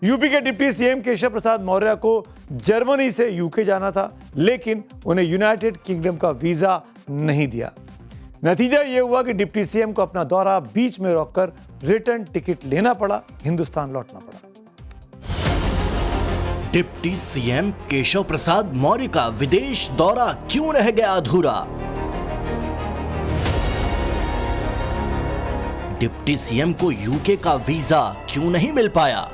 UP के deputy CM Keshav Prasad Maurya को Germany से यूके जाना था, लेकिन उन्हें यूनाइटेड किंगडम का वीजा नहीं दिया। नतीजा यह हुआ कि डिप्टी सीएम को अपना दौरा बीच में रोककर रिटर्न टिकट लेना पड़ा, हिंदुस्तान लौटना पड़ा। डिप्टी सीएम केशव प्रसाद मौर्य का विदेश दौरा क्यों रह गया अधूरा? डिप्टी सीएम को यूके का वीजा क्यों नहीं मिल पाया?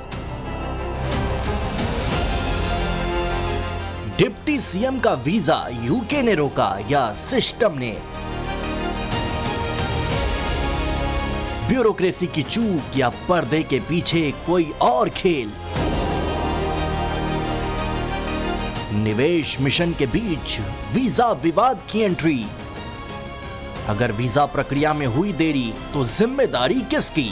डिप्टी सीएम का वीजा यूके ने रोका या सिस्टम ने? ब्यूरोक्रेसी की चूक या पर्दे के पीछे कोई और खेल? निवेश मिशन के बीच वीजा विवाद की एंट्री। अगर वीजा प्रक्रिया में हुई देरी तो जिम्मेदारी किसकी?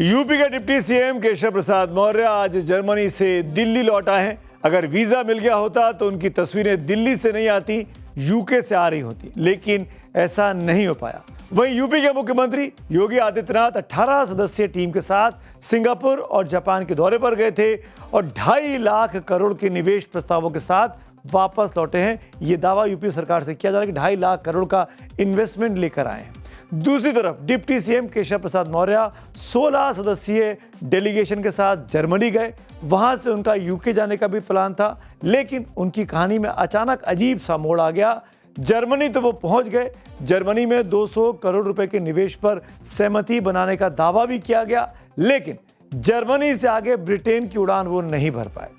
यूपी के डिप्टी सीएम केशव प्रसाद मौर्य आज जर्मनी से दिल्ली लौटा है। अगर वीजा मिल गया होता तो उनकी तस्वीरें दिल्ली से नहीं आती, यूके से आ रही होती, लेकिन ऐसा नहीं हो पाया। वहीं यूपी के मुख्यमंत्री योगी आदित्यनाथ 18 सदस्यीय टीम के साथ सिंगापुर और जापान के दौरे पर गए थे और 2.5 लाख करोड़ के निवेश प्रस्तावों के साथ वापस लौटे हैं। ये दावा यूपी सरकार से किया जा रहा है कि 2.5 लाख करोड़ का इन्वेस्टमेंट लेकर आए हैं। दूसरी तरफ डिप्टी सीएम केशव प्रसाद मौर्य 16 सदस्यीय डेलीगेशन के साथ जर्मनी गए। वहां से उनका यूके जाने का भी प्लान था, लेकिन उनकी कहानी में अचानक अजीब सा मोड़ आ गया। जर्मनी तो वो पहुंच गए, जर्मनी में 200 करोड़ रुपए के निवेश पर सहमति बनाने का दावा भी किया गया, लेकिन जर्मनी से आगे ब्रिटेन की उड़ान वो नहीं भर पाए।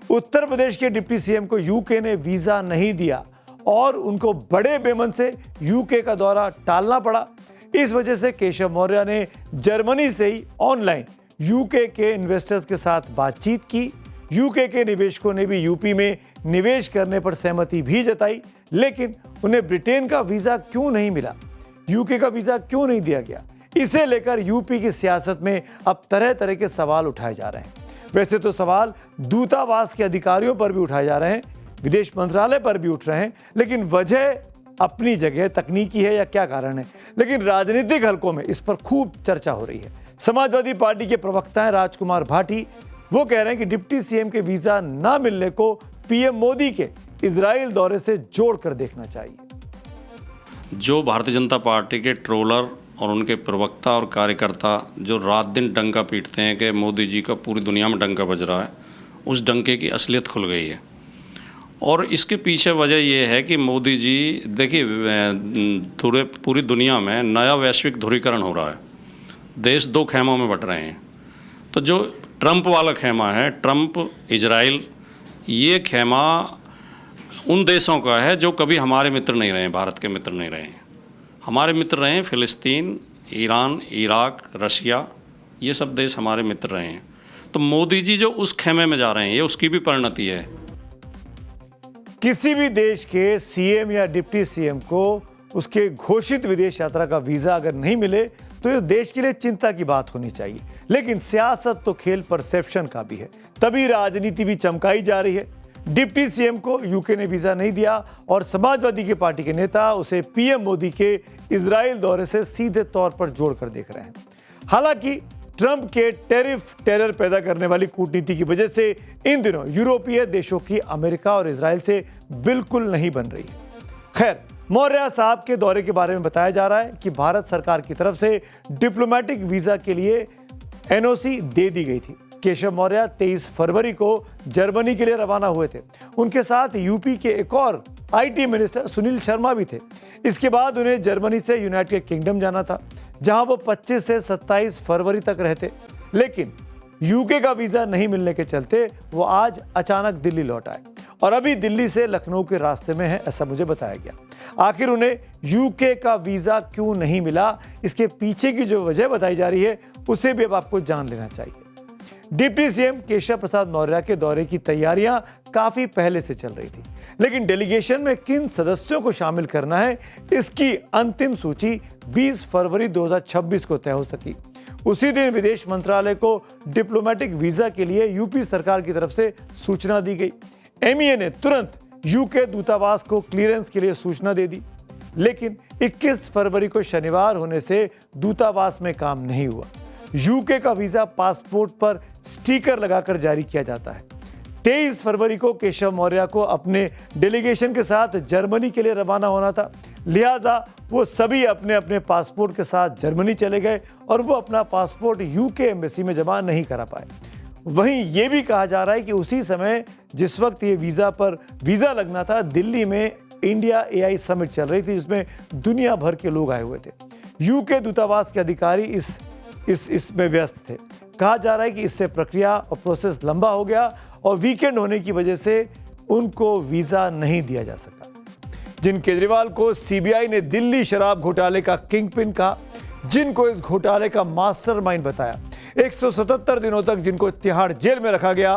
उत्तर प्रदेश के डिप्टी सीएम को यूके ने वीजा नहीं दिया और उनको बड़े बेमन से यूके का दौरा टालना पड़ा। इस वजह से केशव मौर्य ने जर्मनी से ही ऑनलाइन यूके के इन्वेस्टर्स के साथ बातचीत की। यूके के निवेशकों ने भी यूपी में निवेश करने पर सहमति भी जताई, लेकिन उन्हें ब्रिटेन का वीजा क्यों नहीं मिला, यूके का वीजा क्यों नहीं दिया गया, इसे लेकर यूपी की सियासत में अब तरह तरह के सवाल उठाए जा रहे हैं। वैसे तो सवाल दूतावास के अधिकारियों पर भी उठाए जा रहे हैं, विदेश मंत्रालय पर भी उठ रहे हैं, लेकिन वजह अपनी जगह तकनीकी है या क्या कारण है, लेकिन राजनीतिक हलकों में इस पर खूब चर्चा हो रही है। समाजवादी पार्टी के प्रवक्ता हैं राजकुमार भाटी, वो कह रहे हैं कि डिप्टी सीएम के वीजा ना मिलने को पीएम मोदी के इजराइल दौरे से जोड़कर देखना चाहिए। जो भारतीय जनता पार्टी के ट्रोलर और उनके प्रवक्ता और कार्यकर्ता जो रात दिन डंका पीटते हैं कि मोदी जी का पूरी दुनिया में डंका बज रहा है, उस डंके की असलियत खुल गई है। और इसके पीछे वजह यह है कि मोदी जी, देखिए पूरी दुनिया में नया वैश्विक ध्रुवीकरण हो रहा है, देश 2 खेमों में बट रहे हैं। तो जो ट्रंप वाला खेमा है, ट्रंप इजराइल, ये खेमा उन देशों का है जो कभी हमारे मित्र नहीं रहे, भारत के मित्र नहीं रहे। हमारे मित्र रहे फिलिस्तीन, ईरान, इराक, रशिया, ये सब देश हमारे मित्र रहे हैं। तो मोदी जी जो उस खेमे में जा रहे हैं, ये उसकी भी परिणति है। किसी भी देश के सीएम या डिप्टी सीएम को उसके घोषित विदेश यात्रा का वीजा अगर नहीं मिले तो ये देश के लिए चिंता की बात होनी चाहिए, लेकिन सियासत तो खेल परसेप्शन का भी है, तभी राजनीति भी चमकाई जा रही है। डिप्टी सीएम को यूके ने वीजा नहीं दिया और समाजवादी की पार्टी के नेता उसे पीएम मोदी के इजराइल दौरे से सीधे तौर पर जोड़कर देख रहे हैं। हालांकि ट्रंप के टैरिफ टेरर पैदा करने वाली कूटनीति की वजह से इन दिनों यूरोपीय देशों की अमेरिका और इजराइल से बिल्कुल नहीं बन रही है। खैर, मौर्य साहब के दौरे के बारे में बताया जा रहा है कि भारत सरकार की तरफ से डिप्लोमेटिक वीजा के लिए एनओसी दे दी गई थी। केशव मौर्य 23 फरवरी को जर्मनी के लिए रवाना हुए थे। उनके साथ यूपी के एक और आईटी मिनिस्टर सुनील शर्मा भी थे। इसके बाद उन्हें जर्मनी से यूनाइटेड किंगडम जाना था, जहां वो 25 से 27 फरवरी तक रहते, लेकिन यूके का वीजा नहीं मिलने के चलते वो आज अचानक दिल्ली लौट आए और अभी दिल्ली से लखनऊ के रास्ते में है, ऐसा मुझे बताया गया। आखिर उन्हें यूके का वीजा क्यों नहीं मिला, इसके पीछे की जो वजह बताई जा रही है उसे भी अब आपको जान लेना चाहिए। डिप्टी सीएम केशव प्रसाद मौर्य के दौरे की तैयारियां काफी पहले से चल रही थी, लेकिन डेलीगेशन में किन सदस्यों को शामिल करना है, इसकी अंतिम सूची 20 फरवरी 2026 को तय हो सकी। उसी दिन विदेश मंत्रालय को डिप्लोमेटिक वीजा के लिए यूपी सरकार की तरफ से सूचना दी गई। एमईए ने तुरंत यूके दूतावास को क्लियरेंस के लिए सूचना दे दी, लेकिन 21 फरवरी को शनिवार होने से दूतावास में काम नहीं हुआ। यूके का वीजा पासपोर्ट पर स्टिकर लगाकर जारी किया जाता है। 23 फरवरी को केशव मौर्य को अपने डेलीगेशन के साथ जर्मनी के लिए रवाना होना था, लिहाजा वो सभी अपने अपने पासपोर्ट के साथ जर्मनी चले गए और वो अपना पासपोर्ट यूके एम्बेसी में जमा नहीं करा पाए। वहीं ये भी कहा जा रहा है कि उसी समय जिस वक्त ये वीजा लगना था, दिल्ली में इंडिया एआई समिट चल रही थी जिसमें दुनिया भर के लोग आए हुए थे। यूके दूतावास के अधिकारी इसमें व्यस्त थे। कहा जा रहा है कि इससे प्रक्रिया और प्रोसेस लंबा हो गया और वीकेंड होने की वजह से उनको वीजा नहीं दिया जा सका। जिन केजरीवाल को सीबीआई ने दिल्ली शराब घोटाले का किंगपिन कहा, जिनको इस घोटाले का मास्टरमाइंड बताया, 177 दिनों तक जिनको तिहाड़ जेल में रखा गया,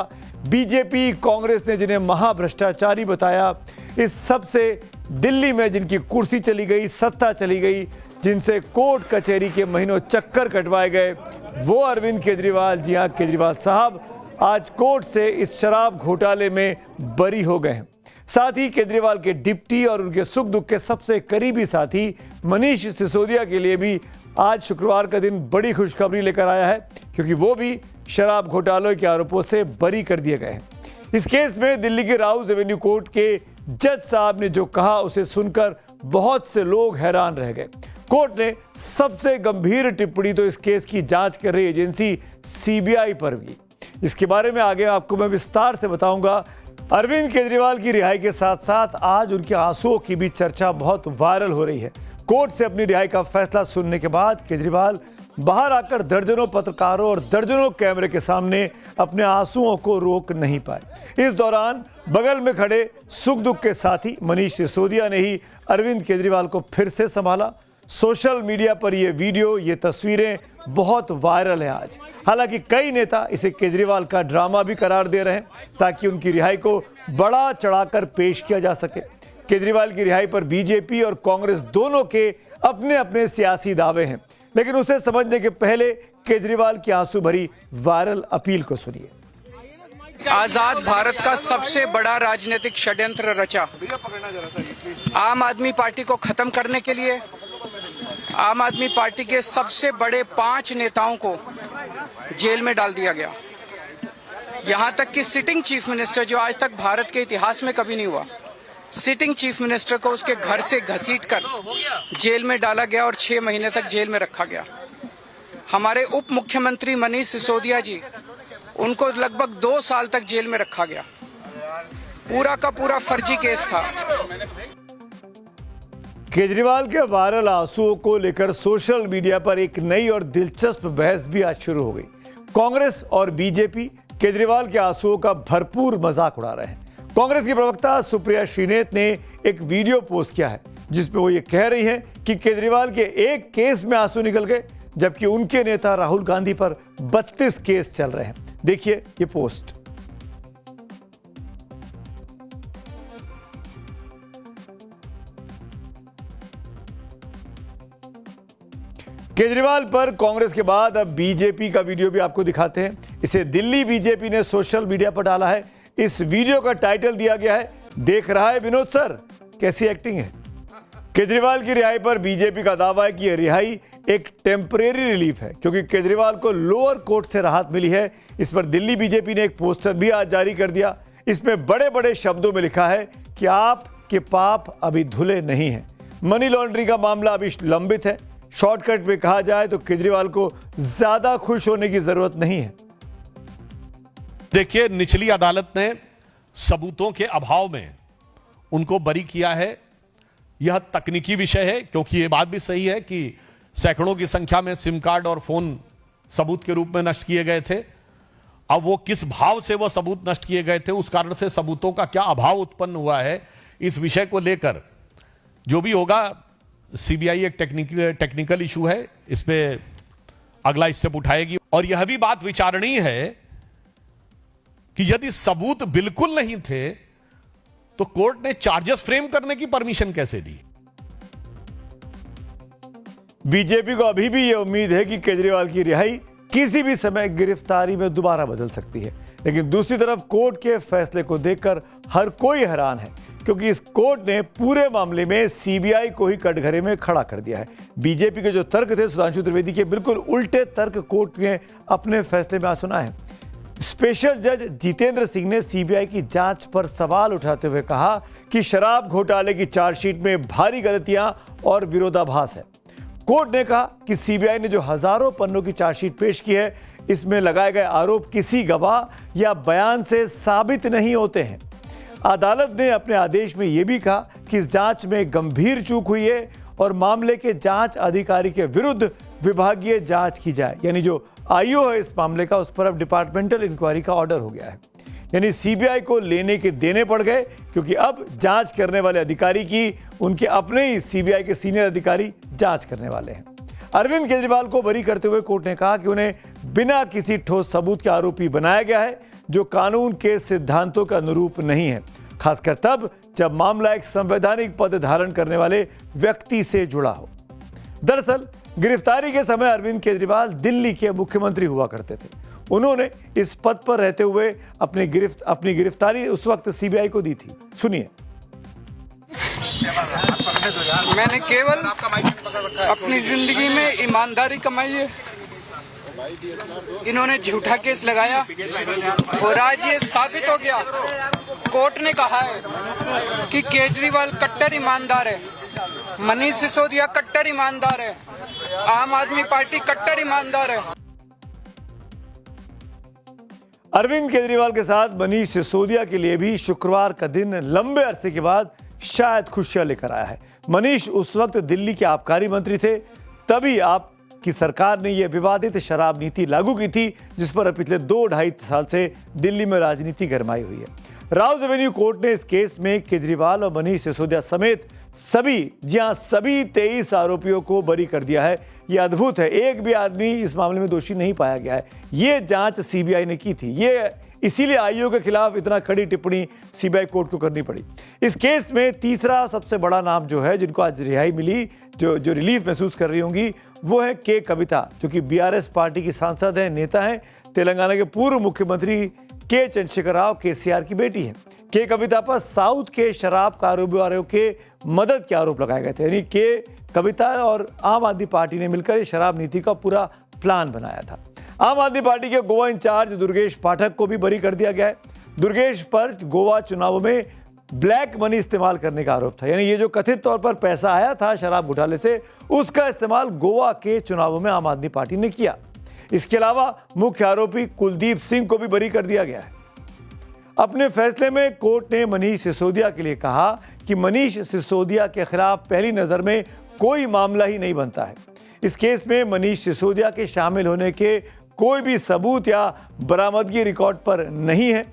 बीजेपी कांग्रेस ने जिन्हें महाभ्रष्टाचारी बताया, इस सब से दिल्ली में जिनकी कुर्सी चली गई, सत्ता चली गई, जिनसे कोर्ट कचहरी के महीनों चक्कर कटवाए गए, वो अरविंद केजरीवाल, जी हाँ केजरीवाल साहब, आज कोर्ट से इस शराब घोटाले में बरी हो गए हैं। साथ ही केजरीवाल के डिप्टी और उनके सुख दुख के सबसे करीबी साथी मनीष सिसोदिया के लिए भी आज शुक्रवार का दिन बड़ी खुशखबरी लेकर आया है, क्योंकि वो भी शराब घोटालों के आरोपों से बरी कर दिए गए हैं। इस केस में दिल्ली के राउज एवेन्यू कोर्ट के जज साहब ने जो कहा उसे सुनकर बहुत से लोग हैरान रह गए। कोर्ट ने सबसे गंभीर टिप्पणी तो इस केस की जांच कर रही एजेंसी सीबीआई पर की। इसके बारे में आगे आपको मैं विस्तार से बताऊंगा। अरविंद केजरीवाल की रिहाई के साथ साथ आज उनके आंसुओं की भी चर्चा बहुत वायरल हो रही है। कोर्ट से अपनी रिहाई का फैसला सुनने के बाद केजरीवाल बाहर आकर दर्जनों पत्रकारों और दर्जनों कैमरे के सामने अपने आंसुओं को रोक नहीं पाए। इस दौरान बगल में खड़े सुख दुख के साथी मनीष सिसोदिया ने ही अरविंद केजरीवाल को फिर से संभाला। सोशल मीडिया पर ये वीडियो, ये तस्वीरें बहुत वायरल हैं आज। हालांकि कई नेता इसे केजरीवाल का ड्रामा भी करार दे रहे हैं ताकि उनकी रिहाई को बड़ा चढ़ाकर पेश किया जा सके। केजरीवाल की रिहाई पर बीजेपी और कांग्रेस दोनों के अपने अपने सियासी दावे हैं, लेकिन उसे समझने के पहले केजरीवाल की आंसू भरी वायरल अपील को सुनिए। आजाद भारत का सबसे बड़ा राजनीतिक षड्यंत्र रचा आम आदमी पार्टी को खत्म करने के लिए। आम आदमी पार्टी के सबसे बड़े 5 नेताओं को जेल में डाल दिया गया। यहां तक कि सिटिंग चीफ मिनिस्टर, जो आज तक भारत के इतिहास में कभी नहीं हुआ, सिटिंग चीफ मिनिस्टर को उसके घर से घसीटकर जेल में डाला गया और 6 महीने तक जेल में रखा गया। हमारे उप मुख्यमंत्री मनीष सिसोदिया जी, उनको लगभग 2 साल तक जेल में रखा गया। पूरा का पूरा फर्जी केस था। केजरीवाल के वायरल आंसुओं को लेकर सोशल मीडिया पर एक नई और दिलचस्प बहस भी आज शुरू हो गई। कांग्रेस और बीजेपी केजरीवाल के आंसुओं का भरपूर मजाक उड़ा रहे हैं। कांग्रेस की प्रवक्ता सुप्रिया श्रीनेत ने एक वीडियो पोस्ट किया है जिसमें वो ये कह रही हैं कि केजरीवाल के एक केस में आंसू निकल गए, जबकि उनके नेता राहुल गांधी पर 32 केस चल रहे हैं। देखिए ये पोस्ट। केजरीवाल पर कांग्रेस के बाद अब बीजेपी का वीडियो भी आपको दिखाते हैं। इसे दिल्ली बीजेपी ने सोशल मीडिया पर डाला है। इस वीडियो का टाइटल दिया गया है, देख रहा है विनोद सर कैसी एक्टिंग है। केजरीवाल की रिहाई पर बीजेपी का दावा है कि यह रिहाई एक टेम्परेरी रिलीफ है, क्योंकि केजरीवाल को लोअर कोर्ट से राहत मिली है। इस पर दिल्ली बीजेपी ने एक पोस्टर भी आज जारी कर दिया। इसमें बड़े बड़े शब्दों में लिखा है कि आपके पाप अभी धुले नहीं हैं। मनी लॉन्ड्रिंग का मामला अभी लंबित है। शॉर्टकट में कहा जाए तो केजरीवाल को ज्यादा खुश होने की जरूरत नहीं है। देखिए, निचली अदालत ने सबूतों के अभाव में उनको बरी किया है। यह तकनीकी विषय है, क्योंकि यह बात भी सही है कि सैकड़ों की संख्या में सिम कार्ड और फोन सबूत के रूप में नष्ट किए गए थे। अब वो किस भाव से वो सबूत नष्ट किए गए थे, उस कारण से सबूतों का क्या अभाव उत्पन्न हुआ है, इस विषय को लेकर जो भी होगा, सीबीआई एक टेक्निकल इशू है, इस पे अगला स्टेप उठाएगी। और यह भी बात विचारणीय है कि यदि सबूत बिल्कुल नहीं थे तो कोर्ट ने चार्जेस फ्रेम करने की परमिशन कैसे दी। बीजेपी को अभी भी यह उम्मीद है कि केजरीवाल की रिहाई किसी भी समय गिरफ्तारी में दोबारा बदल सकती है। लेकिन दूसरी तरफ कोर्ट के फैसले को देखकर हर कोई हैरान है, क्योंकि इस कोर्ट ने पूरे मामले में सीबीआई को ही कटघरे में खड़ा कर दिया है। बीजेपी के जो तर्क थे सुधांशु त्रिवेदी के, बिल्कुल उल्टे तर्क कोर्ट ने अपने फैसले में सुनाए हैं। स्पेशल जज जितेंद्र सिंह ने सीबीआई की जांच पर सवाल उठाते हुए कहा कि शराब घोटाले की चार्जशीट में भारी गलतियां और विरोधाभास है। कोर्ट ने कहा कि सीबीआई ने जो हजारों पन्नों की चार्जशीट पेश की है, इसमें लगाए गए आरोप किसी गवाह या बयान से साबित नहीं होते हैं। अदालत ने अपने आदेश में यह भी कहा कि इस जांच में गंभीर चूक हुई है और मामले के जांच अधिकारी के विरुद्ध विभागीय जांच की जाए। यानी जो आईओ है इस मामले का, उस पर अब डिपार्टमेंटल इंक्वायरी का ऑर्डर हो गया है। यानी सीबीआई को लेने के देने पड़ गए, क्योंकि अब जांच करने वाले अधिकारी की उनके अपने ही सीबीआई के सीनियर अधिकारी जांच करने वाले हैं। अरविंद केजरीवाल को बरी करते हुए कोर्ट ने कहा कि उन्हें बिना किसी ठोस सबूत के आरोपी बनाया गया है, जो कानून के सिद्धांतों के अनुरूप नहीं है, खासकर तब जब मामला एक संवैधानिक पद धारण करने वाले व्यक्ति से जुड़ा हो। दरअसल गिरफ्तारी के समय अरविंद केजरीवाल दिल्ली के मुख्यमंत्री हुआ करते थे। उन्होंने इस पद पर रहते हुए अपनी गिरफ्तारी उस वक्त सीबीआई को दी थी। सुनिए। मैंने केवल अपनी जिंदगी में ईमानदारी कमाई है। इन्होंने झूठा केस लगाया और आज ये साबित हो गया। कोर्ट ने कहा है कि केजरीवाल कट्टर ईमानदार है, मनीष सिसोदिया कट्टर ईमानदार है, आम आदमी पार्टी कट्टर ईमानदार है। अरविंद केजरीवाल के साथ मनीष सिसोदिया के लिए भी शुक्रवार का दिन लंबे अरसे के बाद शायद खुशियां लेकर आया है। मनीष उस वक्त दिल्ली के आबकारी मंत्री थे, तभी आपकी सरकार ने यह विवादित शराब नीति लागू की थी, जिस पर पिछले 2-2.5 साल से दिल्ली में राजनीति गरमाई हुई है। राउज एवेन्यू कोर्ट ने इस केस में केजरीवाल और मनीष सिसोदिया समेत सभी 23 आरोपियों को बरी कर दिया है। यह अद्भुत है, एक भी आदमी इस मामले में दोषी नहीं पाया गया है। यह जांच सीबीआई ने की थी, ये इसीलिए आईओ के खिलाफ इतना कड़ी टिप्पणी सीबीआई कोर्ट को करनी पड़ी। इस केस में तीसरा सबसे बड़ा नाम जो है, जिनको आज रिहाई मिली, जो रिलीफ महसूस कर रही होंगी, वो है के कविता, जो कि बीआरएस पार्टी की सांसद है, नेता है। तेलंगाना के पूर्व मुख्यमंत्री के चंद्रशेखर राव केसीआर की बेटी है। के कविता पर साउथ के शराब कारोबारियों के मदद के आरोप लगाए गए थे। यानी के कविता और आम आदमी पार्टी ने मिलकर शराब नीति का पूरा प्लान बनाया था। आम आदमी पार्टी के गोवा इंचार्ज दुर्गेश पाठक को भी बरी कर दिया गया है। दुर्गेश पर गोवा चुनावों में ब्लैक मनी इस्तेमाल करने का आरोप था। यानी ये जो कथित तौर पर पैसा आया था शराब घोटाले से, उसका इस्तेमाल गोवा के चुनावों में आम आदमी पार्टी ने किया। इसके अलावा मुख्य आरोपी कुलदीप सिंह को भी बरी कर दिया गया है। अपने फैसले में कोर्ट ने मनीष सिसोदिया के लिए कहा कि मनीष सिसोदिया के खिलाफ पहली नजर में कोई मामला ही नहीं बनता है। इस केस में मनीष सिसोदिया के शामिल होने के कोई भी सबूत या बरामदगी रिकॉर्ड पर नहीं है।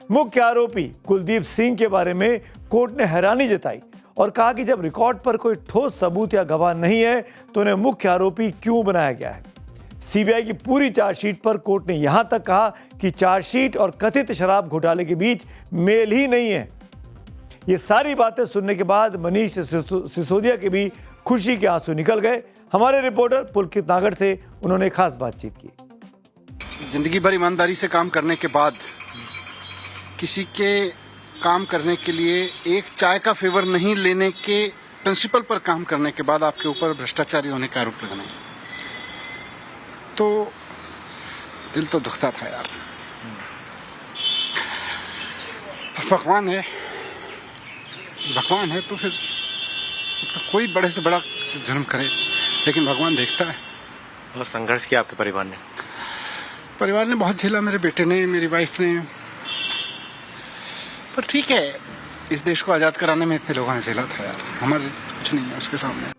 मुख्य आरोपी कुलदीप सिंह के बारे में कोर्ट ने हैरानी जताई और कहा कि जब रिकॉर्ड पर कोई ठोस सबूत या गवाह नहीं है, तो उन्हें मुख्य आरोपी क्यों बनाया गया है। सीबीआई की पूरी चार्जशीट पर कोर्ट ने यहां तक कहा कि चार्जशीट और कथित शराब घोटाले के बीच मेल ही नहीं है। ये सारी बातें सुनने के बाद मनीष सिसोदिया के भी खुशी के आंसू निकल गए। हमारे रिपोर्टर पुलकित नागर से उन्होंने खास बातचीत की। जिंदगी भर ईमानदारी से काम करने के बाद किसी के काम करने के लिए एक चाय का फेवर नहीं लेने के प्रिंसिपल पर काम करने के बाद आपके ऊपर भ्रष्टाचारी होने का आरोप लगाना, तो दिल तो दुखता था यार। पर भगवान है तो फिर तो कोई बड़े से बड़ा जुर्म करे, लेकिन भगवान देखता है। बहुत संघर्ष किया आपके परिवार ने बहुत झेला, मेरे बेटे ने, मेरी वाइफ ने। पर ठीक है, इस देश को आजाद कराने में इतने लोगों ने झेला था यार, हमारे कुछ नहीं है उसके सामने।